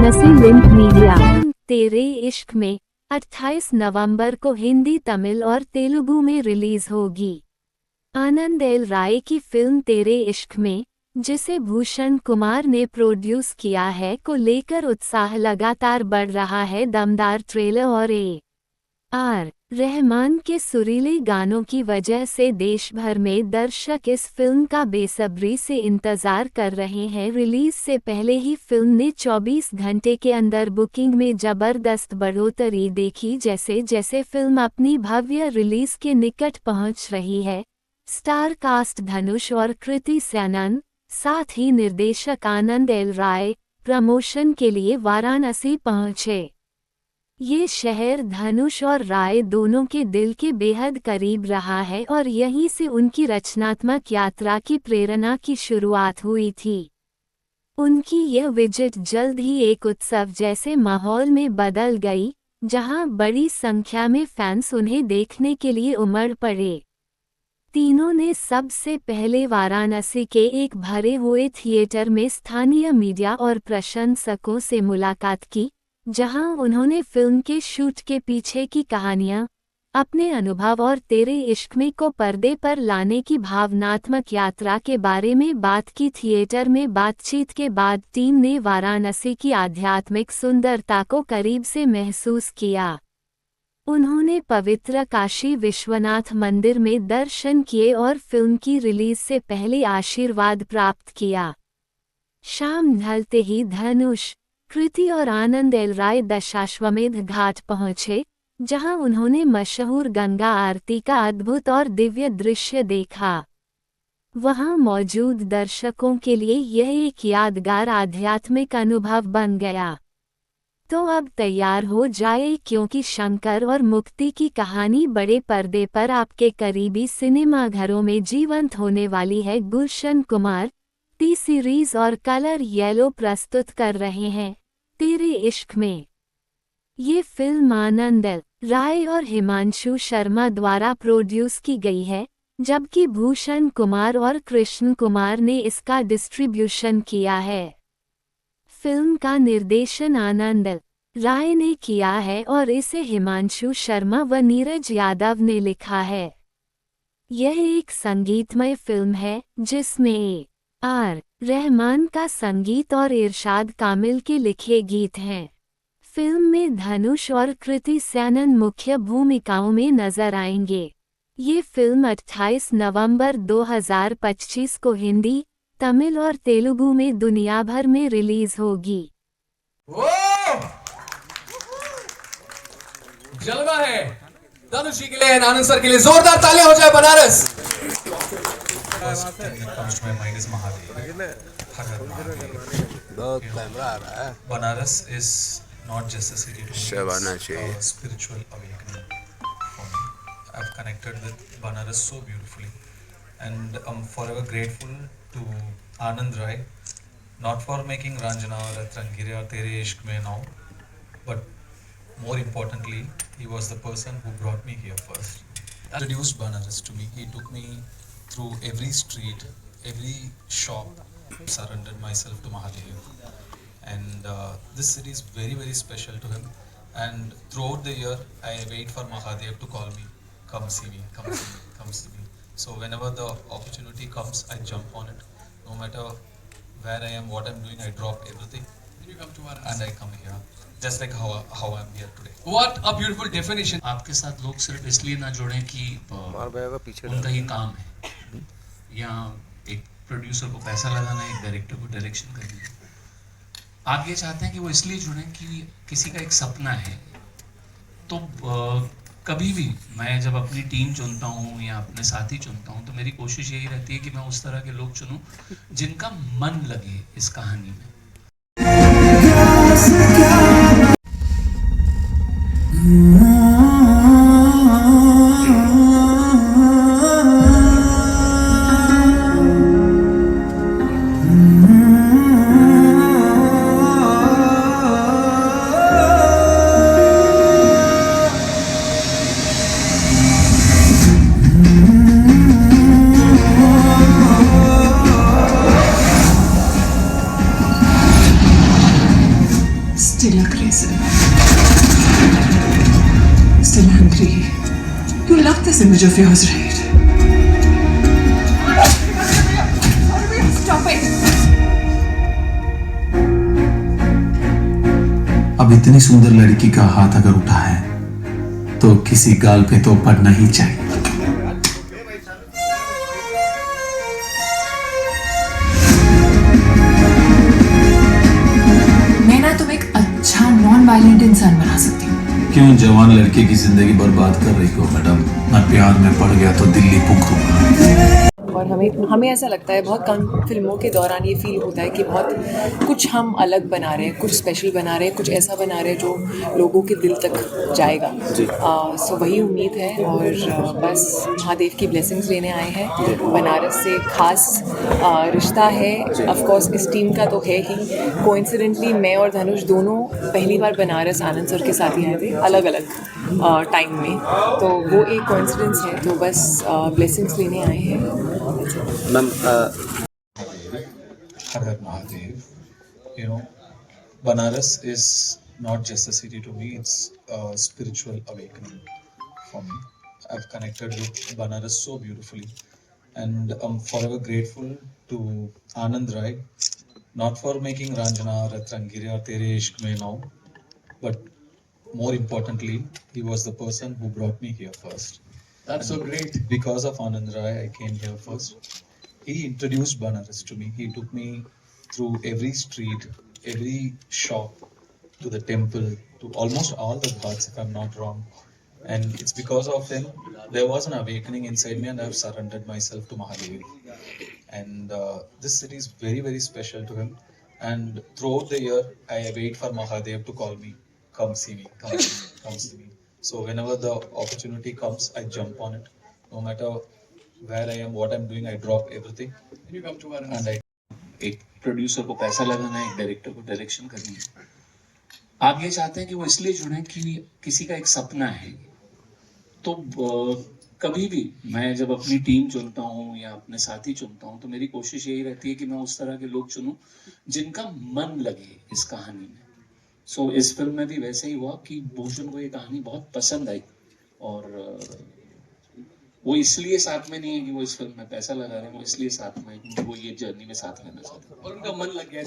Varanasi link media. तेरे इश्क में 28 नवंबर को हिंदी, तमिल और तेलुगु में रिलीज होगी। आनंद एल राय की फिल्म तेरे इश्क में, जिसे भूषण कुमार ने प्रोड्यूस किया है, को लेकर उत्साह लगातार बढ़ रहा है। दमदार ट्रेलर और ए.आर. रहमान के सुरीले गानों की वजह से देश भर में दर्शक इस फिल्म का बेसब्री से इंतजार कर रहे हैं। रिलीज से पहले ही फिल्म ने 24 घंटे के अंदर बुकिंग में जबरदस्त बढ़ोतरी देखी। जैसे जैसे फिल्म अपनी भव्य रिलीज के निकट पहुंच रही है, स्टार कास्ट धनुष और कृति सैनन, साथ ही निर्देशक आनंद एल राय प्रमोशन के लिए वाराणसी पहुंचे। ये शहर धनुष और राय दोनों के दिल के बेहद करीब रहा है और यहीं से उनकी रचनात्मक यात्रा की प्रेरणा की शुरुआत हुई थी। उनकी यह विजिट जल्द ही एक उत्सव जैसे माहौल में बदल गई, जहां बड़ी संख्या में फैंस उन्हें देखने के लिए उमड़ पड़े। तीनों ने सबसे पहले वाराणसी के एक भरे हुए थिएटर में स्थानीय मीडिया और प्रशंसकों से मुलाकात की, जहां उन्होंने फिल्म के शूट के पीछे की कहानियां, अपने अनुभव और तेरे इश्क में को पर्दे पर लाने की भावनात्मक यात्रा के बारे में बात की। थिएटर में बातचीत के बाद टीम ने वाराणसी की आध्यात्मिक सुंदरता को करीब से महसूस किया। उन्होंने पवित्र काशी विश्वनाथ मंदिर में दर्शन किए और फिल्म की रिलीज से पहले आशीर्वाद प्राप्त किया। शाम ढलते ही धनुष, कृति और आनंद एल राय दशाश्वमेध घाट पहुंचे, जहां उन्होंने मशहूर गंगा आरती का अद्भुत और दिव्य दृश्य देखा। वहां मौजूद दर्शकों के लिए यह एक यादगार आध्यात्मिक अनुभव बन गया। तो अब तैयार हो जाए, क्योंकि शंकर और मुक्ति की कहानी बड़े पर्दे पर आपके करीबी सिनेमाघरों में जीवंत होने वाली है। गुलशन कुमार टी सीरीज और कलर येलो प्रस्तुत कर रहे हैं तेरे इश्क में। ये फिल्म आनंद एल राय और हिमांशु शर्मा द्वारा प्रोड्यूस की गई है, जबकि भूषण कुमार और कृष्ण कुमार ने इसका डिस्ट्रीब्यूशन किया है। फिल्म का निर्देशन आनंद एल राय ने किया है और इसे हिमांशु शर्मा व नीरज यादव ने लिखा है। यह एक संगीतमय फिल्म है, जिसमें ए.आर. रहमान का संगीत और इरशाद कामिल के लिखे गीत हैं। फिल्म में धनुष और कृति सैनन मुख्य भूमिकाओं में नजर आएंगे। ये फिल्म 28 नवंबर 2025 को हिंदी, तमिल और तेलुगु में दुनिया भर में रिलीज होगी। जलवा है धनुष जी के लिए, आनंद सर के लिए जोरदार तालियां हो जाए। Banaras Banaras is not just a city, it's a spiritual awakening for me. I've connected with Banaras so beautifully, and I'm forever grateful to Anand Rai, not for making Ranjana or Ratrangiri or Tere Ishq Mein now, but more importantly, he was the person who brought me here first. He introduced Banaras to me. He took me through every street, every shop, surrendered myself to Mahadev. And this city is very, very special to him. And throughout the year, I wait for Mahadev to call me, come see me, come see me, come see me. So whenever the opportunity comes, I jump on it. No matter where I am, what I'm doing, I drop everything. And you come to Varanasi. And I come here. Just like how I'm here today. What a beautiful definition. आपके साथ लोग सिर्फ इसलिए ना जुड़ें कि उनका ही काम है, या एक प्रोड्यूसर को पैसा लगाना, एक डायरेक्टर को डायरेक्शन करना। आप ये चाहते हैं कि वो इसलिए जुड़ें कि किसी का एक सपना है। तो कभी भी मैं जब अपनी टीम चुनता हूँ या अपने साथी चुनता हूँ, तो मेरी कोशिश यही रहती है कि मैं उस तरह के लोग चुनूँ जिनका मन लगे इस कहानी में। this image of yours right. Stop it. अब इतनी सुंदर लड़की का हाथ अगर उठा है तो किसी गाल पे तो पड़ना ही चाहिए। मैं ना तुम्हें एक अच्छा नॉन वायलेंट इंसान बना सकती हूँ। क्यों जवान लड़के की जिंदगी बर्बाद कर रही हो मैडम? मैं प्यार में पड़ गया तो दिल्ली पुगूंगा। और हमें ऐसा लगता है बहुत कम फिल्मों के दौरान ये फील होता है कि बहुत कुछ हम अलग बना रहे हैं, कुछ स्पेशल बना रहे हैं, कुछ ऐसा बना रहे हैं जो लोगों के दिल तक जाएगा। सो वही उम्मीद है और बस महादेव की ब्लेसिंग्स लेने आए हैं। बनारस से खास रिश्ता है ऑफ कोर्स इस टीम का तो है ही। कोइंसिडेंटली मैं और धनुष दोनों पहली बार बनारस आनंद सर के साथ ही आए थे, अलग अलग टाइम में, तो वो एक कोइंसिडेंस है। तो बस ब्लेसिंग्स लेने आए हैं। Ma'am Har Har Mahadev. You know, Banaras is not just a city to me, it's a spiritual awakening for me. I've connected with Banaras so beautifully, and I'm forever grateful to Anand Rai, not for making Ranjana, Ratrangiri or Tere Ishq Mein now, but more importantly, he was the person who brought me here first. That's so great. Because of Anand Rai, I came here first. He introduced Banaras to me. He took me through every street, every shop, to the temple, to almost all the ghats, if I'm not wrong. And it's because of him, there was an awakening inside me, and I've surrendered myself to Mahadev. And this city is very, very special to him. And throughout the year, I wait for Mahadev to call me, come see me, come see me, come see me. So whenever the opportunity comes, I jump on it. No matter where I am, what I'm doing, I drop everything. You come to our And I एक producer को पैसा लगाना है, एक director को direction करनी है। आप ये चाहते हैं कि वो इसलिए जुड़े कि किसी का एक सपना है। तो कभी भी मैं जब अपनी टीम चुनता हूँ या अपने साथी चुनता हूँ तो मेरी कोशिश यही रहती है कि मैं उस तरह के लोग चुनूं जिनका मन लगे इस कहानी में। सो इस फिल्म में भी वैसे ही हुआ कि भूषण को ये कहानी बहुत पसंद आई और वो इसलिए साथ में नहीं है कि वो इस फिल्म में पैसा लगा रहे हैं, वो इसलिए साथ में है क्योंकि वो ये जर्नी में साथ रहना चाहते हैं और उनका मन लग गया है।